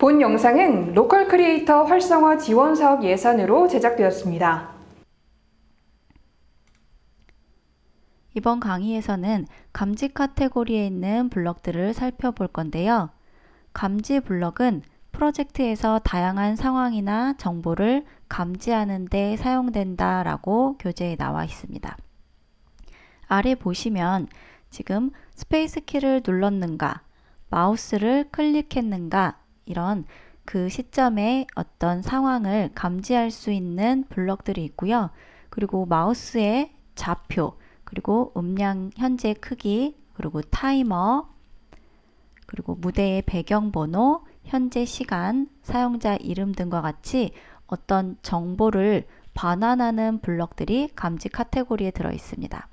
본 영상은 로컬 크리에이터 활성화 지원 사업 예산으로 제작되었습니다. 이번 강의에서는 감지 카테고리에 있는 블럭들을 살펴볼 건데요. 감지 블럭은 프로젝트에서 다양한 상황이나 정보를 감지하는 데 사용된다 라고 교재에 나와 있습니다. 아래 보시면 지금 스페이스 키를 눌렀는가, 마우스를 클릭했는가 이런 그 시점에 어떤 상황을 감지할 수 있는 블럭들이 있고요. 그리고 마우스의 좌표, 그리고 음량 현재 크기, 그리고 타이머, 그리고 무대의 배경번호, 현재 시간, 사용자 이름 등과 같이 어떤 정보를 반환하는 블럭들이 감지 카테고리에 들어 있습니다.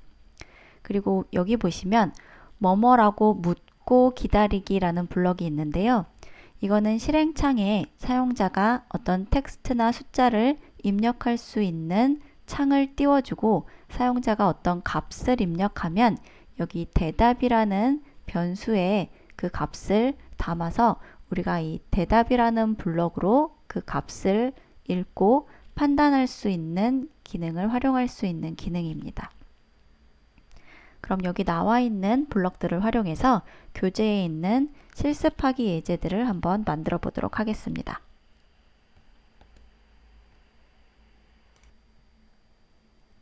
그리고 여기 보시면 뭐뭐라고 묻고 기다리기라는 블럭이 있는데요. 이거는 실행창에 사용자가 어떤 텍스트나 숫자를 입력할 수 있는 창을 띄워주고 사용자가 어떤 값을 입력하면 여기 대답이라는 변수에 그 값을 담아서 우리가 이 대답이라는 블럭으로 그 값을 읽고 판단할 수 있는 기능을 활용할 수 있는 기능입니다. 그럼 여기 나와 있는 블럭들을 활용해서 교재에 있는 실습하기 예제들을 한번 만들어 보도록 하겠습니다.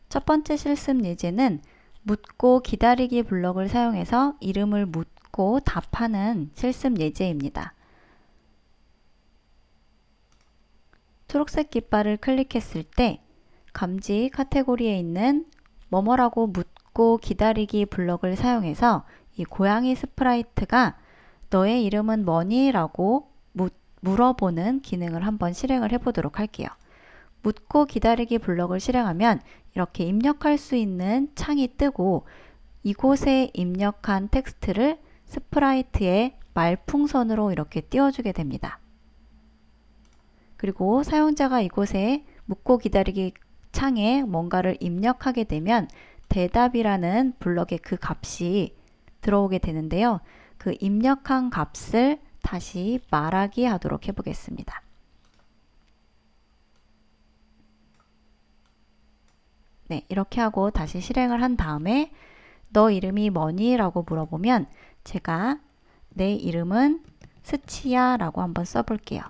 첫 번째 실습 예제는 묻고 기다리기 블럭을 사용해서 이름을 묻고 답하는 실습 예제입니다. 초록색 깃발을 클릭했을 때 감지 카테고리에 있는 뭐뭐라고 묻고 기다리기 블럭을 사용해서 이 고양이 스프라이트가 너의 이름은 뭐니? 라고 물어보는 기능을 한번 실행을 해보도록 할게요. 묻고 기다리기 블럭을 실행하면 이렇게 입력할 수 있는 창이 뜨고 이곳에 입력한 텍스트를 스프라이트의 말풍선으로 이렇게 띄워주게 됩니다. 그리고 사용자가 이곳에 묻고 기다리기 창에 뭔가를 입력하게 되면 대답이라는 블럭의 그 값이 들어오게 되는데요. 그 입력한 값을 다시 말하기 하도록 해보겠습니다. 네, 이렇게 하고 다시 실행을 한 다음에 너 이름이 뭐니? 라고 물어보면 제가 내 이름은 스치야 라고 한번 써볼게요.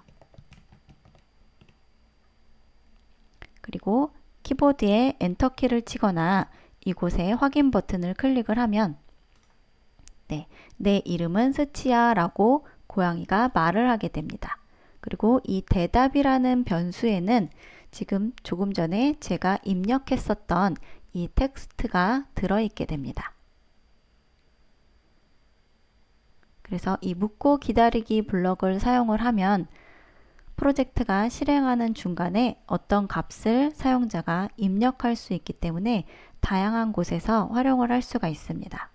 그리고 키보드에 엔터키를 치거나 이곳에 확인 버튼을 클릭을 하면 네, 내 이름은 스치야 라고 고양이가 말을 하게 됩니다. 그리고 이 대답이라는 변수에는 지금 조금 전에 제가 입력했었던 이 텍스트가 들어있게 됩니다. 그래서 이 묻고 기다리기 블럭을 사용을 하면 프로젝트가 실행하는 중간에 어떤 값을 사용자가 입력할 수 있기 때문에 다양한 곳에서 활용을 할 수가 있습니다.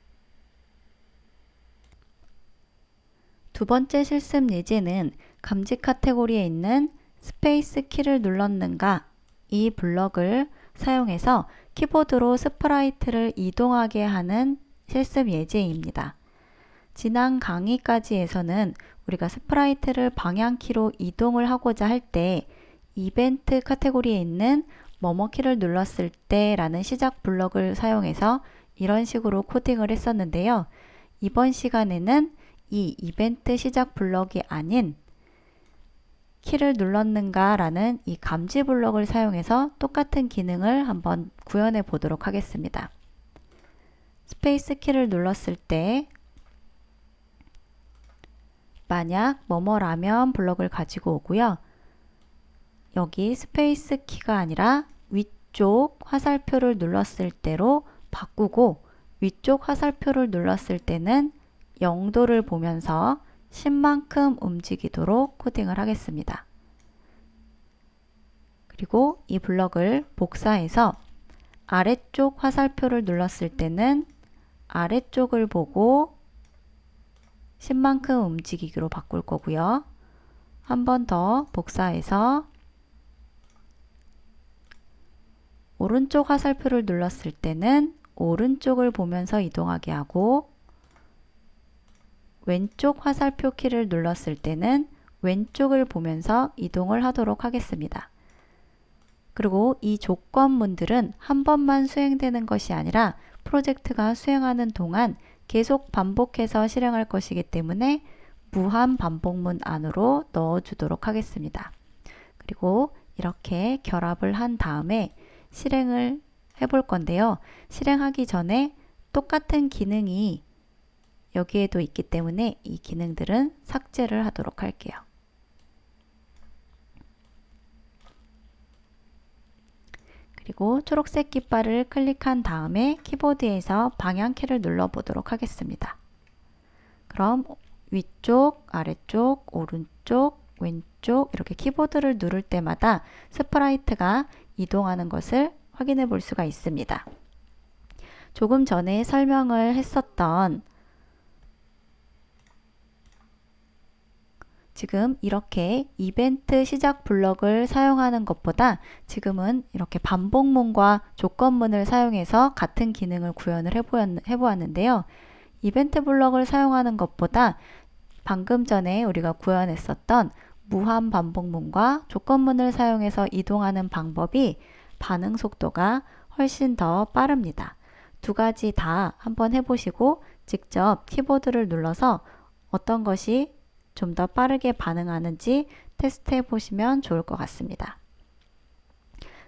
두 번째 실습 예제는 감지 카테고리에 있는 스페이스 키를 눌렀는가 이 블럭을 사용해서 키보드로 스프라이트를 이동하게 하는 실습 예제입니다. 지난 강의까지에서는 우리가 스프라이트를 방향키로 이동을 하고자 할 때 이벤트 카테고리에 있는 뭐뭐 키를 눌렀을 때 라는 시작 블럭을 사용해서 이런 식으로 코딩을 했었는데요. 이번 시간에는 이 이벤트 시작 블럭이 아닌 키를 눌렀는가 라는 이 감지 블럭을 사용해서 똑같은 기능을 한번 구현해 보도록 하겠습니다. 스페이스 키를 눌렀을 때 만약 뭐뭐라면 블럭을 가지고 오고요. 여기 스페이스 키가 아니라 위쪽 화살표를 눌렀을 때로 바꾸고 위쪽 화살표를 눌렀을 때는 0도를 보면서 10만큼 움직이도록 코딩을 하겠습니다. 그리고 이 블럭을 복사해서 아래쪽 화살표를 눌렀을 때는 아래쪽을 보고 10만큼 움직이기로 바꿀 거고요. 한 번 더 복사해서 오른쪽 화살표를 눌렀을 때는 오른쪽을 보면서 이동하게 하고 왼쪽 화살표 키를 눌렀을 때는 왼쪽을 보면서 이동을 하도록 하겠습니다. 그리고 이 조건문들은 한 번만 수행되는 것이 아니라 프로젝트가 수행하는 동안 계속 반복해서 실행할 것이기 때문에 무한 반복문 안으로 넣어주도록 하겠습니다. 그리고 이렇게 결합을 한 다음에 실행을 해볼 건데요. 실행하기 전에 똑같은 기능이 여기에도 있기 때문에 이 기능들은 삭제를 하도록 할게요. 그리고 초록색 깃발을 클릭한 다음에 키보드에서 방향키를 눌러보도록 하겠습니다. 그럼 위쪽, 아래쪽, 오른쪽, 왼쪽 이렇게 키보드를 누를 때마다 스프라이트가 이동하는 것을 확인해 볼 수가 있습니다. 조금 전에 설명을 했었던 지금 이렇게 이벤트 시작 블럭을 사용하는 것보다 지금은 이렇게 반복문과 조건문을 사용해서 같은 기능을 구현을 해보았는데요. 이벤트 블럭을 사용하는 것보다 방금 전에 우리가 구현했었던 무한 반복문과 조건문을 사용해서 이동하는 방법이 반응 속도가 훨씬 더 빠릅니다. 두 가지 다 한번 해보시고 직접 키보드를 눌러서 어떤 것이 좀 더 빠르게 반응하는지 테스트해 보시면 좋을 것 같습니다.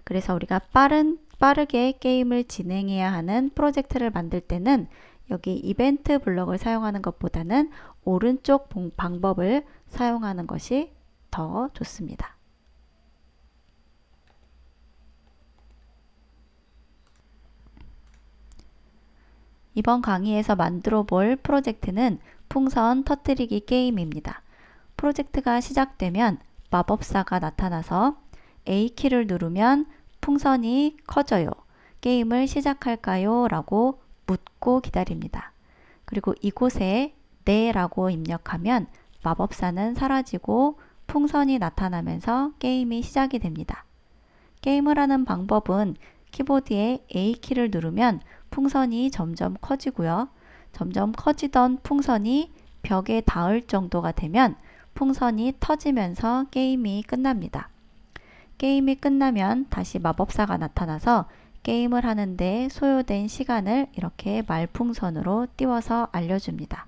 그래서 우리가 빠르게 게임을 진행해야 하는 프로젝트를 만들 때는 여기 이벤트 블럭을 사용하는 것보다는 오른쪽 방법을 사용하는 것이 더 좋습니다. 이번 강의에서 만들어 볼 프로젝트는 풍선 터뜨리기 게임입니다. 프로젝트가 시작되면 마법사가 나타나서 A키를 누르면 풍선이 커져요. 게임을 시작할까요? 라고 묻고 기다립니다. 그리고 이곳에 네 라고 입력하면 마법사는 사라지고 풍선이 나타나면서 게임이 시작이 됩니다. 게임을 하는 방법은 키보드에 A키를 누르면 풍선이 점점 커지고요. 점점 커지던 풍선이 벽에 닿을 정도가 되면 풍선이 터지면서 게임이 끝납니다. 게임이 끝나면 다시 마법사가 나타나서 게임을 하는데 소요된 시간을 이렇게 말풍선으로 띄워서 알려줍니다.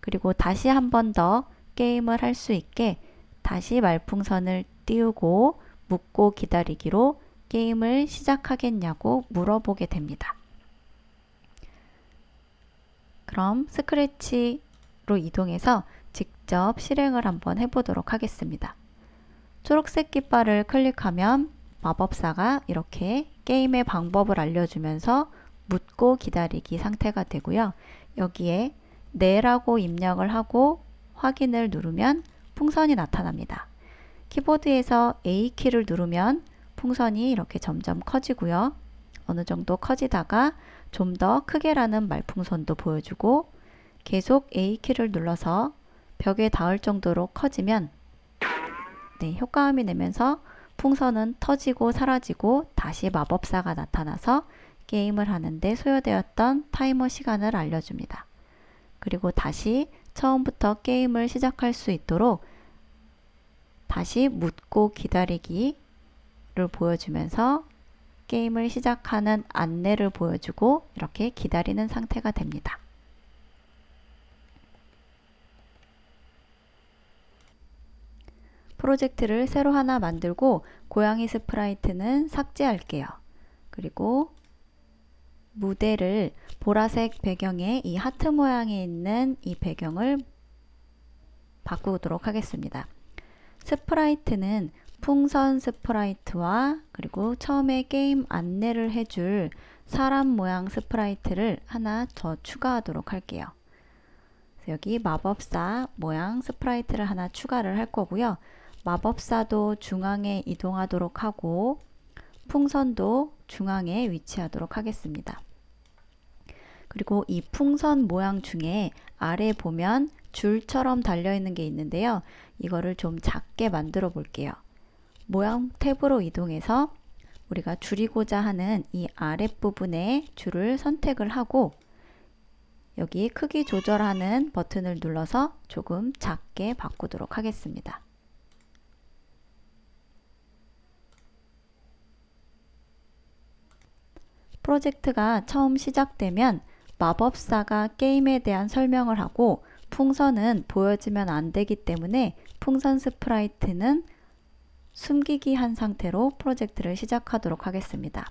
그리고 다시 한 번 더 게임을 할 수 있게 다시 말풍선을 띄우고 묻고 기다리기로 게임을 시작하겠냐고 물어보게 됩니다. 그럼 스크래치로 이동해서 직접 실행을 한번 해보도록 하겠습니다. 초록색 깃발을 클릭하면 마법사가 이렇게 게임의 방법을 알려주면서 묻고 기다리기 상태가 되고요. 여기에 네라고 입력을 하고 확인을 누르면 풍선이 나타납니다. 키보드에서 A키를 누르면 풍선이 이렇게 점점 커지고요. 어느 정도 커지다가 좀 더 크게라는 말풍선도 보여주고 계속 A키를 눌러서 벽에 닿을 정도로 커지면 효과음이 내면서 풍선은 터지고 사라지고 다시 마법사가 나타나서 게임을 하는데 소요되었던 타이머 시간을 알려줍니다. 그리고 다시 처음부터 게임을 시작할 수 있도록 다시 묻고 기다리기를 보여주면서 게임을 시작하는 안내를 보여주고 이렇게 기다리는 상태가 됩니다. 프로젝트를 새로 하나 만들고 고양이 스프라이트는 삭제할게요. 그리고 무대를 보라색 배경에 이 하트 모양이 있는 이 배경을 바꾸도록 하겠습니다. 스프라이트는 풍선 스프라이트와 그리고 처음에 게임 안내를 해줄 사람 모양 스프라이트를 하나 더 추가하도록 할게요. 그래서 여기 마법사 모양 스프라이트를 하나 추가를 할 거고요. 마법사도 중앙에 이동하도록 하고 풍선도 중앙에 위치하도록 하겠습니다. 그리고 이 풍선 모양 중에 아래 보면 줄처럼 달려있는 게 있는데요. 이거를 좀 작게 만들어 볼게요. 모양 탭으로 이동해서 우리가 줄이고자 하는 이 아랫부분에 줄을 선택을 하고 여기 크기 조절하는 버튼을 눌러서 조금 작게 바꾸도록 하겠습니다. 프로젝트가 처음 시작되면 마법사가 게임에 대한 설명을 하고 풍선은 보여지면 안 되기 때문에 풍선 스프라이트는 숨기기 한 상태로 프로젝트를 시작하도록 하겠습니다.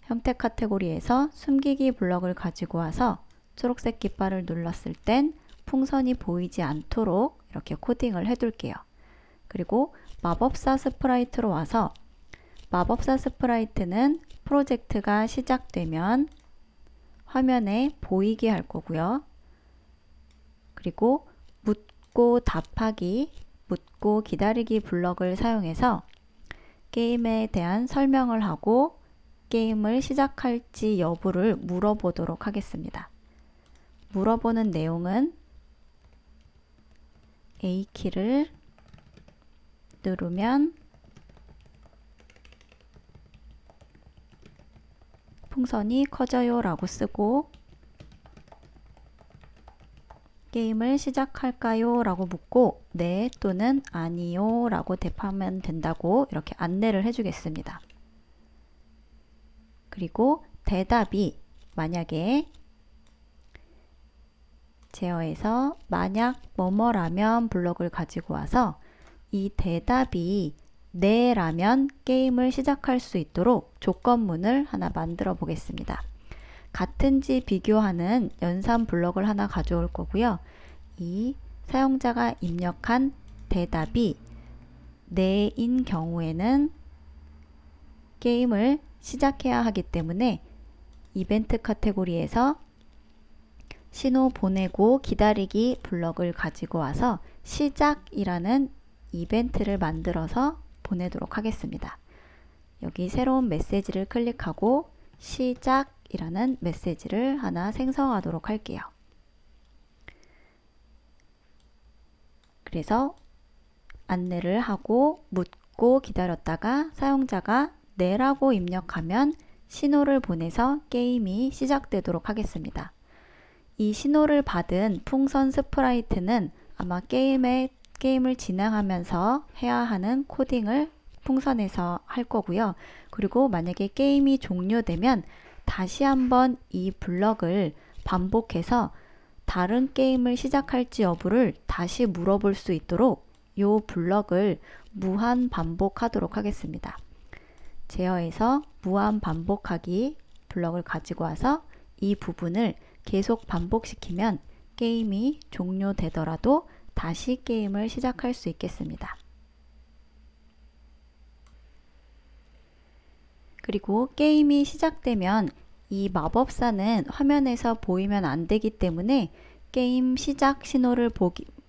형태 카테고리에서 숨기기 블럭을 가지고 와서 초록색 깃발을 눌렀을 땐 풍선이 보이지 않도록 이렇게 코딩을 해둘게요. 그리고 마법사 스프라이트로 와서 마법사 스프라이트는 프로젝트가 시작되면 화면에 보이게 할 거고요. 그리고 묻고 답하기, 묻고 기다리기 블럭을 사용해서 게임에 대한 설명을 하고 게임을 시작할지 여부를 물어보도록 하겠습니다. 물어보는 내용은 A키를 누르면 풍선이 커져요 라고 쓰고 게임을 시작할까요? 라고 묻고 네 또는 아니요 라고 답하면 된다고 이렇게 안내를 해주겠습니다. 그리고 대답이 만약에 제어에서 만약 뭐뭐라면 블럭을 가지고 와서 이 대답이 네 라면 게임을 시작할 수 있도록 조건문을 하나 만들어 보겠습니다. 같은지 비교하는 연산 블럭을 하나 가져올 거고요. 이 사용자가 입력한 대답이 네인 경우에는 게임을 시작해야 하기 때문에 이벤트 카테고리에서 신호 보내고 기다리기 블럭을 가지고 와서 시작이라는 이벤트를 만들어서 보내도록 하겠습니다. 여기 새로운 메시지를 클릭하고 시작이라는 메시지를 하나 생성하도록 할게요. 그래서 안내를 하고 묻고 기다렸다가 사용자가 네라고 입력하면 신호를 보내서 게임이 시작되도록 하겠습니다. 이 신호를 받은 풍선 스프라이트는 아마 게임을 진행하면서 해야 하는 코딩을 풍선에서 할 거고요. 그리고 만약에 게임이 종료되면 다시 한번 이 블럭을 반복해서 다른 게임을 시작할지 여부를 다시 물어볼 수 있도록 이 블럭을 무한 반복하도록 하겠습니다. 제어에서 무한 반복하기 블럭을 가지고 와서 이 부분을 계속 반복시키면 게임이 종료되더라도 다시 게임을 시작할 수 있겠습니다. 그리고 게임이 시작되면 이 마법사는 화면에서 보이면 안 되기 때문에 게임 시작 신호를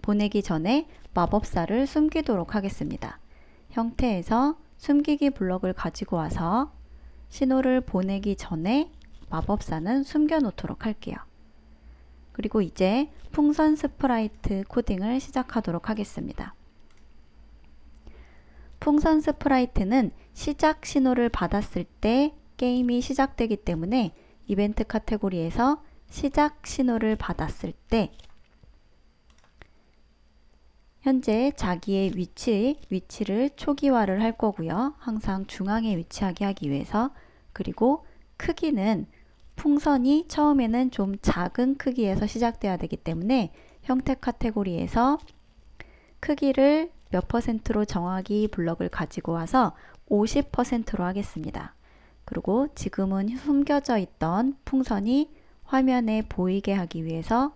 보내기 전에 마법사를 숨기도록 하겠습니다. 형태에서 숨기기 블럭을 가지고 와서 신호를 보내기 전에 마법사는 숨겨 놓도록 할게요. 그리고 이제 풍선 스프라이트 코딩을 시작하도록 하겠습니다. 풍선 스프라이트는 시작 신호를 받았을 때 게임이 시작되기 때문에 이벤트 카테고리에서 시작 신호를 받았을 때 현재 자기의 위치를 초기화를 할 거고요. 항상 중앙에 위치하게 하기 위해서. 그리고 크기는 풍선이 처음에는 좀 작은 크기에서 시작돼야 되기 때문에 형태 카테고리에서 크기를 몇 %로 정하기 블럭을 가지고 와서 50%로 하겠습니다. 그리고 지금은 숨겨져 있던 풍선이 화면에 보이게 하기 위해서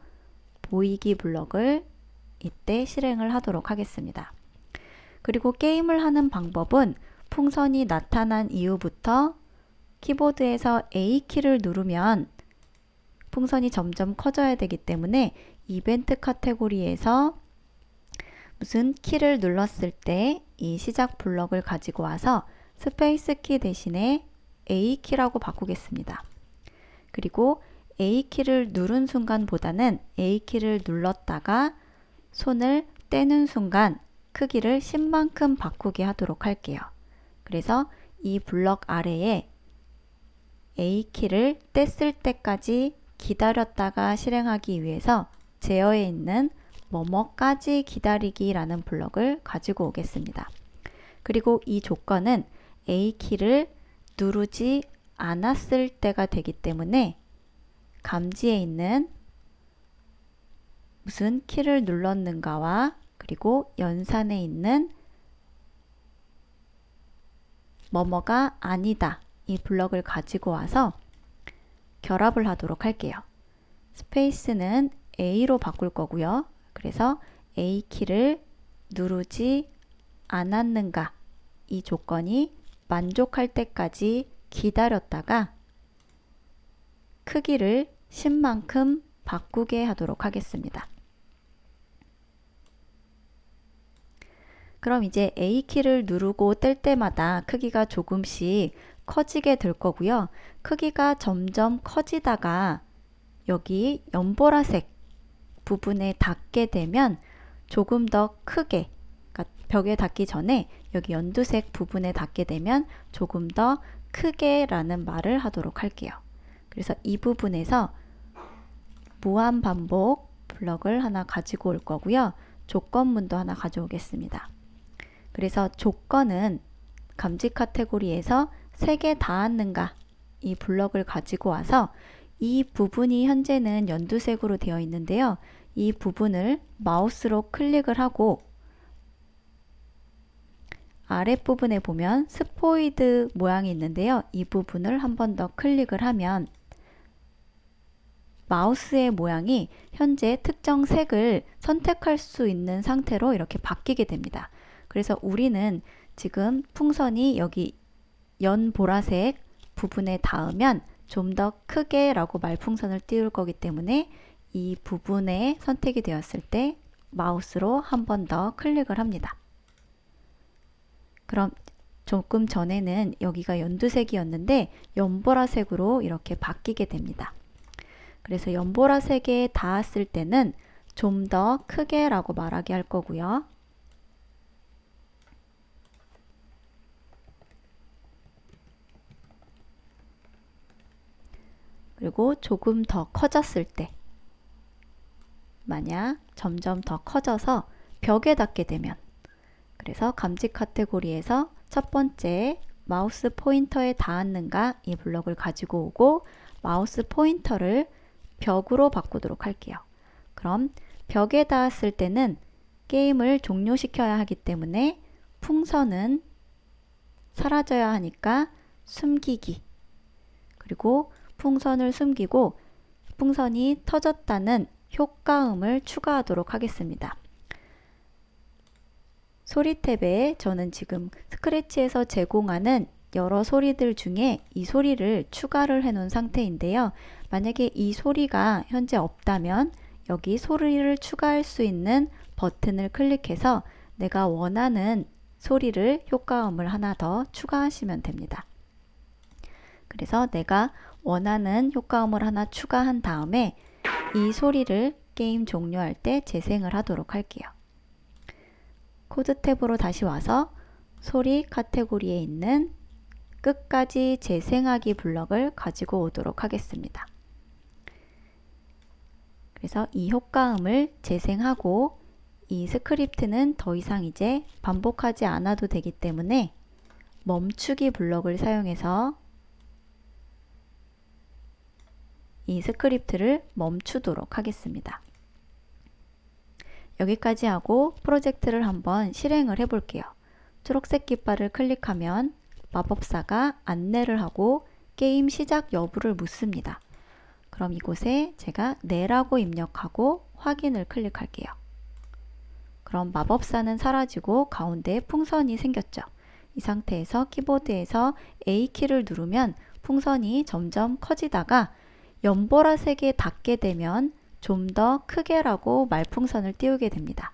보이기 블럭을 이때 실행을 하도록 하겠습니다. 그리고 게임을 하는 방법은 풍선이 나타난 이후부터 키보드에서 A키를 누르면 풍선이 점점 커져야 되기 때문에 이벤트 카테고리에서 무슨 키를 눌렀을 때 이 시작 블럭을 가지고 와서 스페이스 키 대신에 A키라고 바꾸겠습니다. 그리고 A키를 누른 순간보다는 A키를 눌렀다가 손을 떼는 순간 크기를 10만큼 바꾸게 하도록 할게요. 그래서 이 블럭 아래에 A키를 뗐을 때까지 기다렸다가 실행하기 위해서 제어에 있는 뭐뭐까지 기다리기라는 블럭을 가지고 오겠습니다. 그리고 이 조건은 A키를 누르지 않았을 때가 되기 때문에 감지에 있는 무슨 키를 눌렀는가와 그리고 연산에 있는 뭐뭐가 아니다 이 블럭을 가지고 와서 결합을 하도록 할게요. 스페이스는 A로 바꿀 거고요. 그래서 A키를 누르지 않았는가 이 조건이 만족할 때까지 기다렸다가 크기를 10만큼 바꾸게 하도록 하겠습니다. 그럼 이제 A키를 누르고 뗄 때마다 크기가 조금씩 커지게 될 거고요. 크기가 점점 커지다가 여기 연보라색 부분에 닿게 되면 조금 더 크게, 그러니까 벽에 닿기 전에 여기 연두색 부분에 닿게 되면 조금 더 크게 라는 말을 하도록 할게요. 그래서 이 부분에서 무한 반복 블럭을 하나 가지고 올 거고요. 조건문도 하나 가져오겠습니다. 그래서 조건은 감지 카테고리에서 3개 닿았는가 이 블럭을 가지고 와서 이 부분이 현재는 연두색으로 되어 있는데요. 이 부분을 마우스로 클릭을 하고 아랫부분에 보면 스포이드 모양이 있는데요. 이 부분을 한 번 더 클릭을 하면 마우스의 모양이 현재 특정 색을 선택할 수 있는 상태로 이렇게 바뀌게 됩니다. 그래서 우리는 지금 풍선이 여기 연보라색 부분에 닿으면 좀 더 크게 라고 말풍선을 띄울 거기 때문에 이 부분에 선택이 되었을 때 마우스로 한 번 더 클릭을 합니다. 그럼 조금 전에는 여기가 연두색이었는데 연보라색으로 이렇게 바뀌게 됩니다. 그래서 연보라색에 닿았을 때는 좀 더 크게 라고 말하게 할 거고요. 그리고 조금 더 커졌을 때 만약 점점 더 커져서 벽에 닿게 되면 그래서 감지 카테고리에서 첫 번째 마우스 포인터에 닿았는가 이 블럭을 가지고 오고 마우스 포인터를 벽으로 바꾸도록 할게요. 그럼 벽에 닿았을 때는 게임을 종료시켜야 하기 때문에 풍선은 사라져야 하니까 숨기기 그리고 풍선을 숨기고 풍선이 터졌다는 효과음을 추가하도록 하겠습니다. 소리 탭에 저는 지금 스크래치에서 제공하는 여러 소리들 중에 이 소리를 추가를 해 놓은 상태인데요. 만약에 이 소리가 현재 없다면 여기 소리를 추가할 수 있는 버튼을 클릭해서 내가 원하는 소리를 효과음을 하나 더 추가하시면 됩니다. 그래서 내가 원하는 효과음을 하나 추가한 다음에 이 소리를 게임 종료할 때 재생을 하도록 할게요. 코드 탭으로 다시 와서 소리 카테고리에 있는 끝까지 재생하기 블럭을 가지고 오도록 하겠습니다. 그래서 이 효과음을 재생하고 이 스크립트는 더 이상 이제 반복하지 않아도 되기 때문에 멈추기 블럭을 사용해서 이 스크립트를 멈추도록 하겠습니다. 여기까지 하고 프로젝트를 한번 실행을 해 볼게요. 초록색 깃발을 클릭하면 마법사가 안내를 하고 게임 시작 여부를 묻습니다. 그럼 이곳에 제가 네라고 입력하고 확인을 클릭할게요. 그럼 마법사는 사라지고 가운데에 풍선이 생겼죠. 이 상태에서 키보드에서 A키를 누르면 풍선이 점점 커지다가 연보라색에 닿게 되면 좀 더 크게라고 말풍선을 띄우게 됩니다.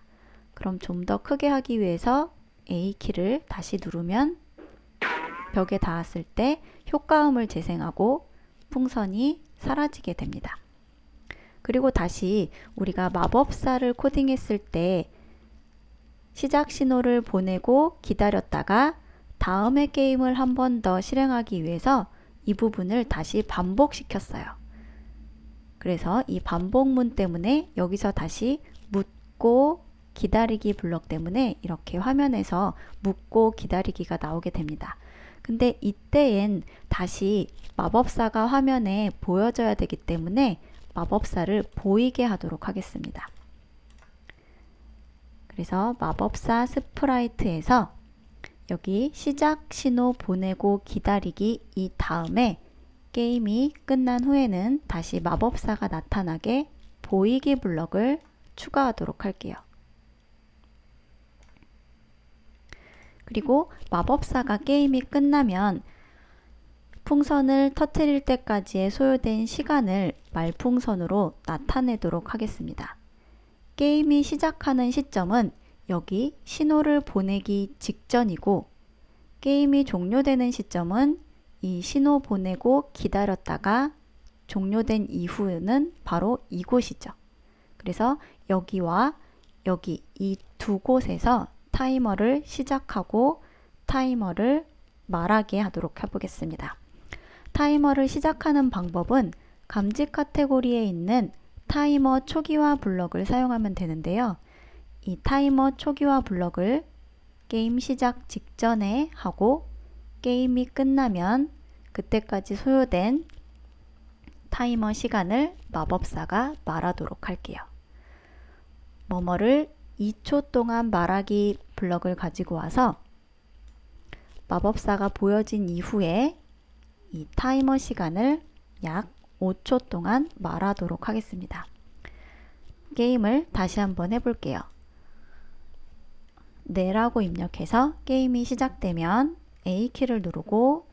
그럼 좀 더 크게 하기 위해서 A키를 다시 누르면 벽에 닿았을 때 효과음을 재생하고 풍선이 사라지게 됩니다. 그리고 다시 우리가 마법사를 코딩했을 때 시작 신호를 보내고 기다렸다가 다음의 게임을 한 번 더 실행하기 위해서 이 부분을 다시 반복시켰어요. 그래서 이 반복문 때문에 여기서 다시 묻고 기다리기 블럭 때문에 이렇게 화면에서 묻고 기다리기가 나오게 됩니다. 근데 이때엔 다시 마법사가 화면에 보여져야 되기 때문에 마법사를 보이게 하도록 하겠습니다. 그래서 마법사 스프라이트에서 여기 시작 신호 보내고 기다리기 이 다음에 게임이 끝난 후에는 다시 마법사가 나타나게 보이기 블럭을 추가하도록 할게요. 그리고 마법사가 게임이 끝나면 풍선을 터뜨릴 때까지의 소요된 시간을 말풍선으로 나타내도록 하겠습니다. 게임이 시작하는 시점은 여기 신호를 보내기 직전이고 게임이 종료되는 시점은 이 신호 보내고 기다렸다가 종료된 이후는 바로 이곳이죠. 그래서 여기와 여기 이 두 곳에서 타이머를 시작하고 타이머를 말하게 하도록 해보겠습니다. 타이머를 시작하는 방법은 감지 카테고리에 있는 타이머 초기화 블럭을 사용하면 되는데요. 이 타이머 초기화 블럭을 게임 시작 직전에 하고 게임이 끝나면 그때까지 소요된 타이머 시간을 마법사가 말하도록 할게요. 뭐뭐를 2초 동안 말하기 블럭을 가지고 와서 마법사가 보여진 이후에 이 타이머 시간을 약 5초 동안 말하도록 하겠습니다. 게임을 다시 한번 해볼게요. 네라고 입력해서 게임이 시작되면 A키를 누르고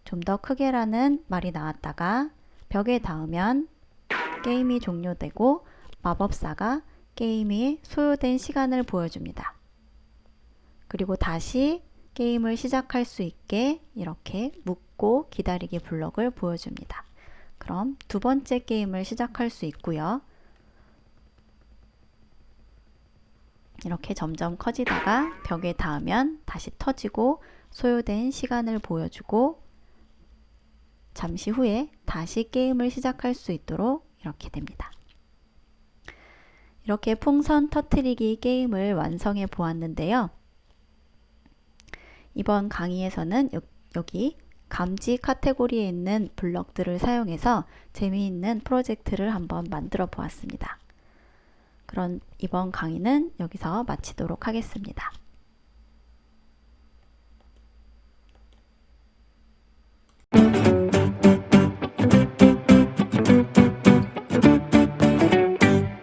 좀 더 크게라는 말이 나왔다가 벽에 닿으면 게임이 종료되고 마법사가 게임이 소요된 시간을 보여줍니다. 그리고 다시 게임을 시작할 수 있게 이렇게 묻고 기다리기 블럭을 보여줍니다. 그럼 두 번째 게임을 시작할 수 있고요. 이렇게 점점 커지다가 벽에 닿으면 다시 터지고 소요된 시간을 보여주고 잠시 후에 다시 게임을 시작할 수 있도록 이렇게 됩니다. 이렇게 풍선 터트리기 게임을 완성해 보았는데요. 이번 강의에서는 여기 감지 카테고리에 있는 블럭들을 사용해서 재미있는 프로젝트를 한번 만들어 보았습니다. 그럼 이번 강의는 여기서 마치도록 하겠습니다.